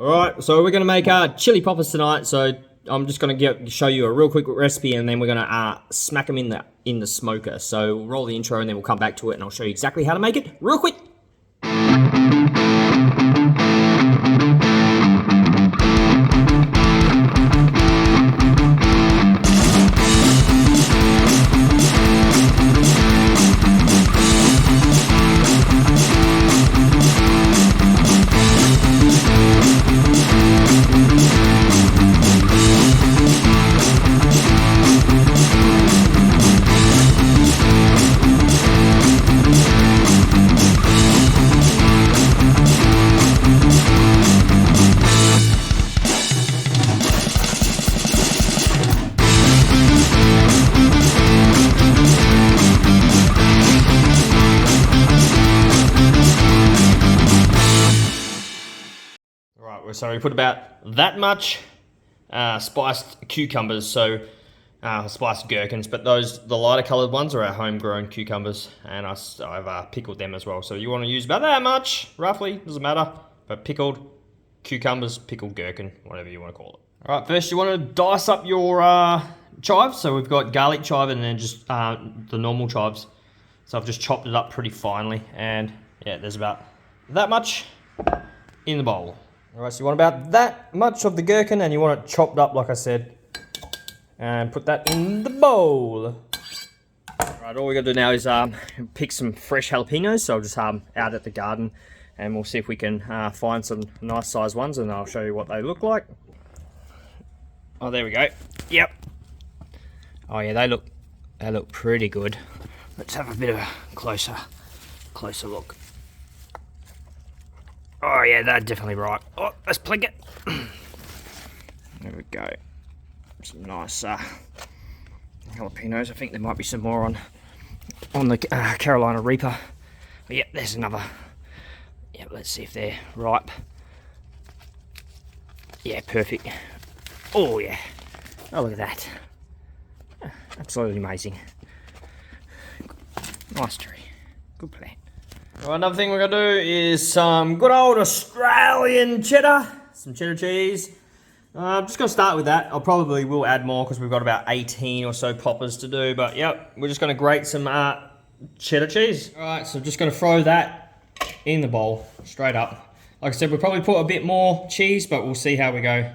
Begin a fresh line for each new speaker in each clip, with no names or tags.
Alright, so we're going to make chili poppers tonight. So I'm just going to show you a real quick recipe, and then we're going to smack them in the smoker. So we'll roll the intro and then we'll come back to it and I'll show you exactly how to make it real quick. So we put about that much spiced cucumbers, so spiced gherkins, but the lighter coloured ones are our homegrown cucumbers, and I've pickled them as well. So you want to use about that much, roughly, doesn't matter, but pickled cucumbers, pickled gherkin, whatever you want to call it. All right, first you want to dice up your chives. So we've got garlic chive and then just the normal chives. So I've just chopped it up pretty finely, and yeah, there's about that much in the bowl. Alright, so you want about that much of the gherkin, and you want it chopped up like I said, and put that in the bowl. Alright, all we gotta do now is pick some fresh jalapenos. So I'll just out at the garden, and we'll see if we can find some nice sized ones, and I'll show you what they look like. Oh, there we go. Yep. Oh yeah, they look pretty good. Let's have a bit of a closer look. Oh yeah, they're definitely right. Oh, let's plink it. There we go. Some nice jalapenos. I think there might be some more on the Carolina Reaper. But yeah, there's another. Yeah, let's see if they're ripe. Yeah, perfect. Oh yeah. Oh, look at that. Absolutely amazing. Nice tree. Good plant. Well, another thing we're going to do is some good old Australian cheddar, some cheddar cheese. I'm just going to start with that. I probably will add more because we've got about 18 or so poppers to do. But yep, we're just going to grate some cheddar cheese. Alright, so just going to throw that in the bowl, straight up. Like I said, we'll probably put a bit more cheese, but we'll see how we go.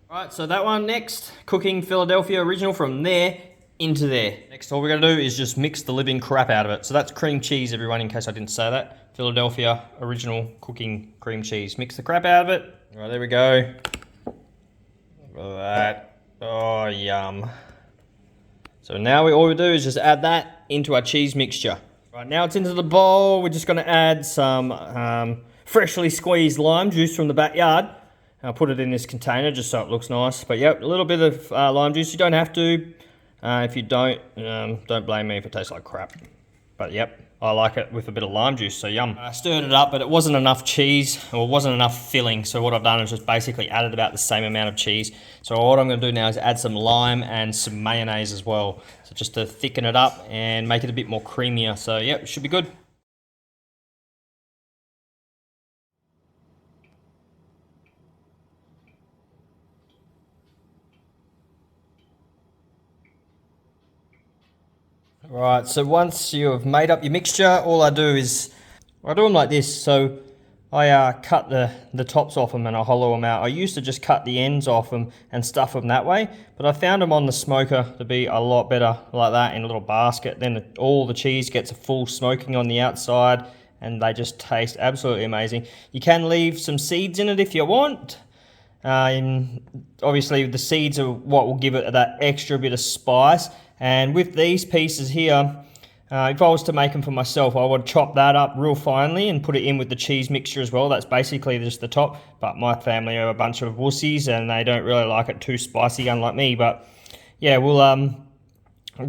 Alright, so that one next, cooking Philadelphia original from there into there. Next, all we're gonna do is just mix the living crap out of it. So that's cream cheese, everyone, in case I didn't say that. Philadelphia original cooking cream cheese. Mix the crap out of it. All right, there we go. Look at that. Oh, yum. So now all we do is just add that into our cheese mixture. Right, now it's into the bowl. We're just gonna add some freshly squeezed lime juice from the backyard. I'll put it in this container just so it looks nice. But yep, a little bit of lime juice. You don't have to. If you don't blame me if it tastes like crap. But yep, I like it with a bit of lime juice, so yum. I stirred it up, but it wasn't enough cheese, or it wasn't enough filling. So what I've done is just basically added about the same amount of cheese. So what I'm gonna do now is add some lime and some mayonnaise as well. So just to thicken it up and make it a bit more creamier. So yep, it should be good. Right, so once you have made up your mixture, all I do them like this. So I cut the tops off them and I hollow them out. I used to just cut the ends off them and stuff them that way, but I found them on the smoker to be a lot better like that in a little basket. Then all the cheese gets a full smoking on the outside, and they just taste absolutely amazing. You can leave some seeds in it if you want. Obviously the seeds are what will give it that extra bit of spice. And with these pieces here, if I was to make them for myself, I would chop that up real finely and put it in with the cheese mixture as well. That's basically just the top, but my family are a bunch of wussies and they don't really like it too spicy, unlike me. But yeah, we'll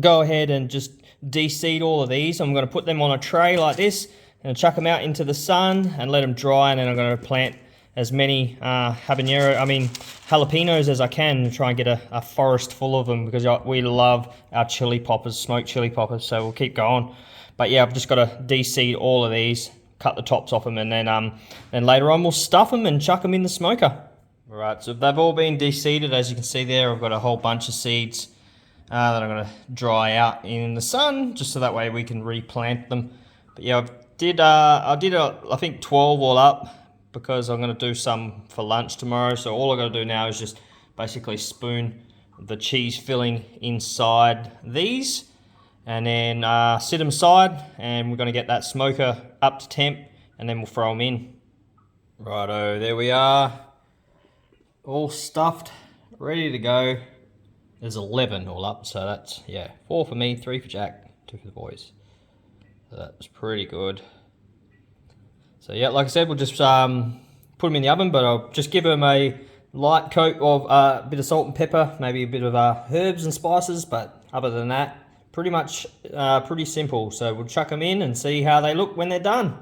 go ahead and just de-seed all of these. I'm going to put them on a tray like this and chuck them out into the sun and let them dry, and then I'm going to plant as many jalapenos as I can, and try and get a forest full of them, because we love our chili poppers, smoked chili poppers, so we'll keep going. But yeah, I've just got to de-seed all of these, cut the tops off them, and then later on we'll stuff them and chuck them in the smoker. All right, so they've all been de-seeded, as you can see there. I've got a whole bunch of seeds that I'm going to dry out in the sun, just so that way we can replant them. But yeah, I did I think 12 all up, because I'm going to do some for lunch tomorrow. So all I've got to do now is just basically spoon the cheese filling inside these, and then sit them aside, and we're going to get that smoker up to temp, and then we'll throw them in. Righto, there we are, all stuffed, ready to go. There's 11 all up, so that's, yeah, 4 for me, 3 for Jack, 2 for the boys. So that was pretty good. So yeah, like I said, we'll just put them in the oven, but I'll just give them a light coat of a bit of salt and pepper, maybe a bit of herbs and spices, but other than that, pretty much pretty simple. So we'll chuck them in and see how they look when they're done.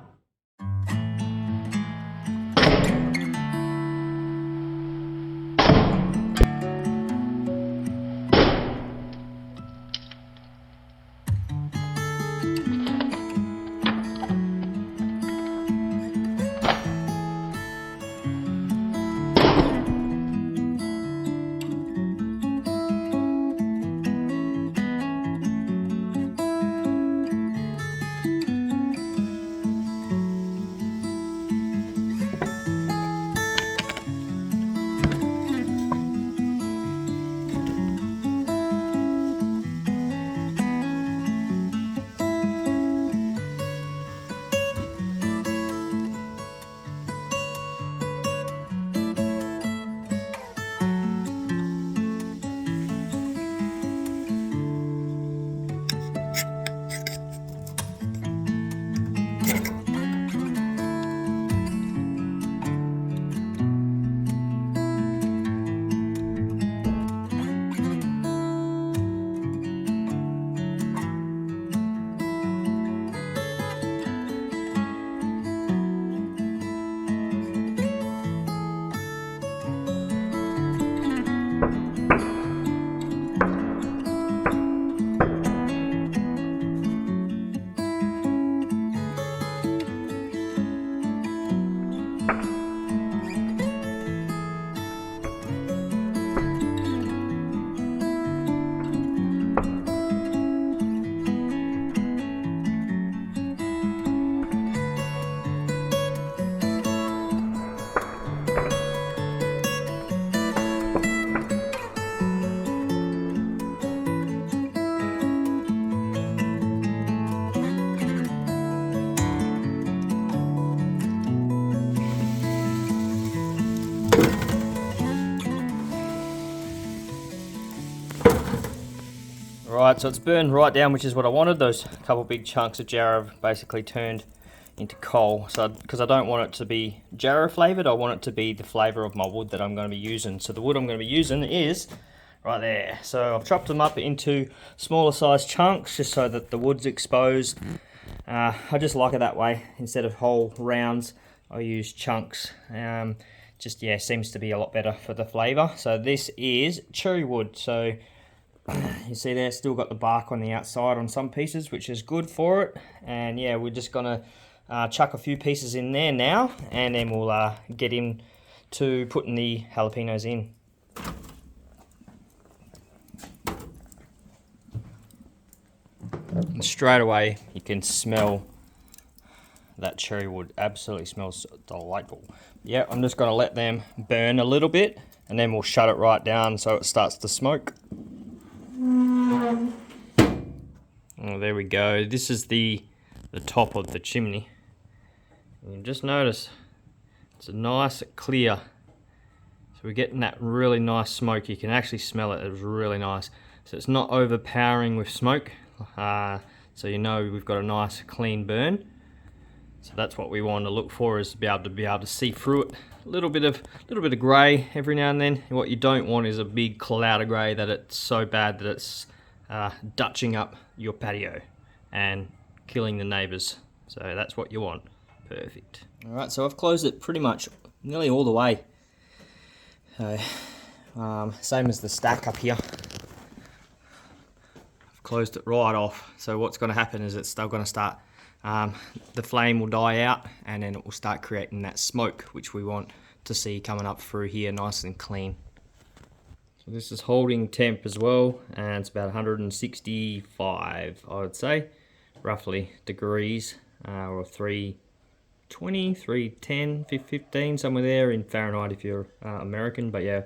Right, so it's burned right down, which is what I wanted. Those couple big chunks of jarrah have basically turned into coal. So, because I don't want it to be jarrah flavoured, I want it to be the flavour of my wood that I'm going to be using. So the wood I'm going to be using is right there. So I've chopped them up into smaller size chunks, just so that the wood's exposed. I just like it that way. Instead of whole rounds, I use chunks. Just, yeah, seems to be a lot better for the flavour. So this is cherry wood. So you see there, it's still got the bark on the outside on some pieces, which is good for it. And yeah, we're just gonna chuck a few pieces in there now, and then we'll get into putting the jalapenos in. And straight away, you can smell that cherry wood. Absolutely smells delightful. Yeah, I'm just gonna let them burn a little bit, and then we'll shut it right down so it starts to smoke. Oh, there we go. This is the top of the chimney. And just notice it's a nice clear. So we're getting that really nice smoke. You can actually smell it. It's really nice. So it's not overpowering with smoke. So you know we've got a nice clean burn. So that's what we want to look for, is to be able to see through it. A little bit of grey every now and then. And what you don't want is a big cloud of grey that it's so bad that it's dutching up your patio and killing the neighbours. So that's what you want. Perfect. All right, so I've closed it pretty much nearly all the way. So same as the stack up here. I've closed it right off. So what's going to happen is it's still going to start the flame will die out and then it will start creating that smoke, which we want to see coming up through here nice and clean. So this is holding temp as well, and it's about 165, I would say, roughly degrees, or 320, 310, 15, somewhere there in Fahrenheit if you're American. But yeah,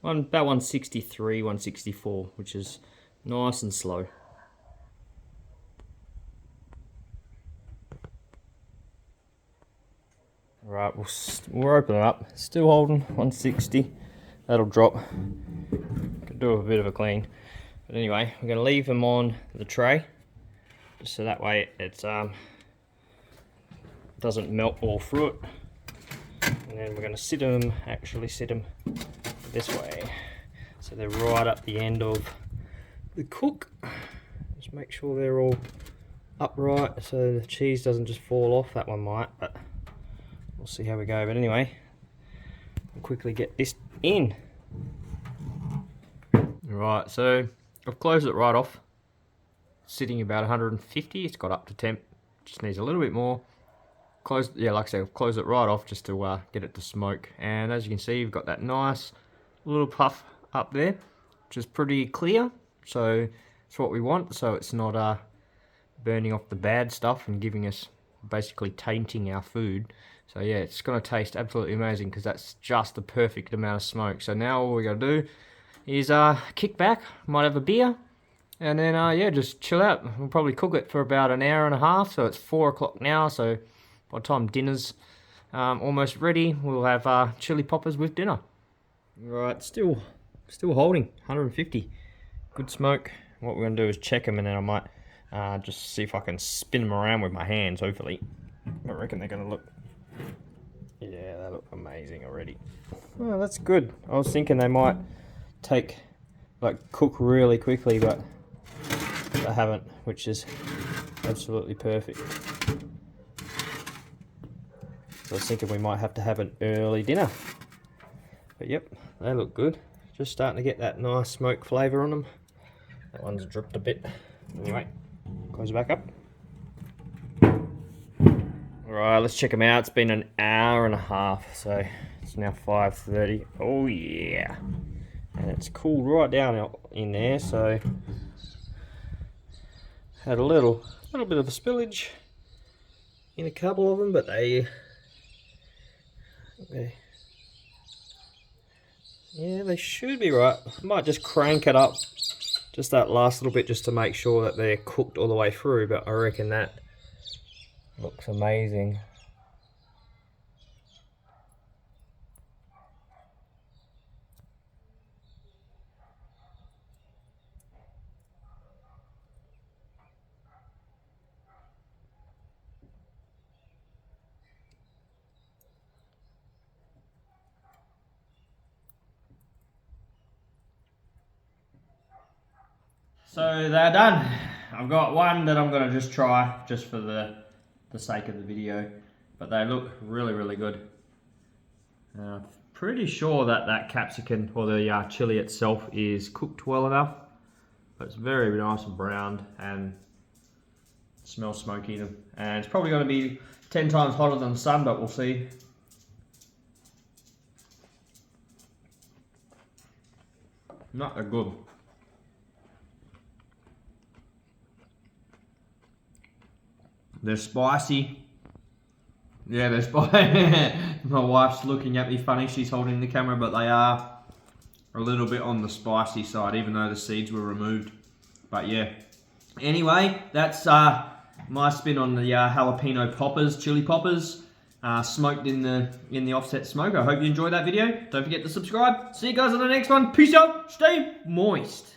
about 163, 164, which is nice and slow. Right, we'll open it up. Still holding 160. That'll drop. Could do a bit of a clean. But anyway, we're going to leave them on the tray, just so that way it doesn't melt all through it. And then we're going to actually sit them this way, so they're right up the end of the cook. Just make sure they're all upright so the cheese doesn't just fall off. That one might, but we'll see how we go. But anyway, we'll quickly get this in. Right, so I've closed it right off. Sitting about 150. It's got up to temp. Just needs a little bit more. Yeah, like I said, I've closed it right off just to get it to smoke. And as you can see, you've got that nice little puff up there, which is pretty clear. So it's what we want. So it's not burning off the bad stuff and giving us, basically tainting our food. So yeah, it's going to taste absolutely amazing because that's just the perfect amount of smoke. So now all we got to do is kick back, might have a beer, and then yeah, just chill out. We'll probably cook it for about an hour and a half. So it's 4 o'clock now, so by the time dinner's almost ready, we'll have chili poppers with dinner. Right, still holding 150. Good smoke. What we're going to do is check them, and then I might just see if I can spin them around with my hands, hopefully. I reckon they're going to look, yeah, they look amazing already. Well, that's good. I was thinking they might cook really quickly, but they haven't, which is absolutely perfect. So I was thinking we might have to have an early dinner. But yep, they look good. Just starting to get that nice smoke flavour on them. That one's dripped a bit. Anyway, close it back up. Alright, let's check them out. It's been an hour and a half, so it's now 5:30. Oh yeah. And it's cooled right down in there, so had a little bit of a spillage in a couple of them, but they should be right. I might just crank it up just that last little bit just to make sure that they're cooked all the way through, but I reckon that looks amazing. So they're done. I've got one that I'm gonna just try just for the sake of the video, but they look really, really good. Pretty sure that capsicum or the chili itself is cooked well enough, but it's very nice and browned and smells smoky. And it's probably going to be 10 times hotter than the sun, but we'll see. Not that good. They're spicy. Yeah, they're spicy. My wife's looking at me funny. She's holding the camera, but they are a little bit on the spicy side, even though the seeds were removed. But yeah. Anyway, that's my spin on the jalapeno poppers, chili poppers, smoked in the offset smoke. I hope you enjoyed that video. Don't forget to subscribe. See you guys on the next one. Peace out. Stay moist.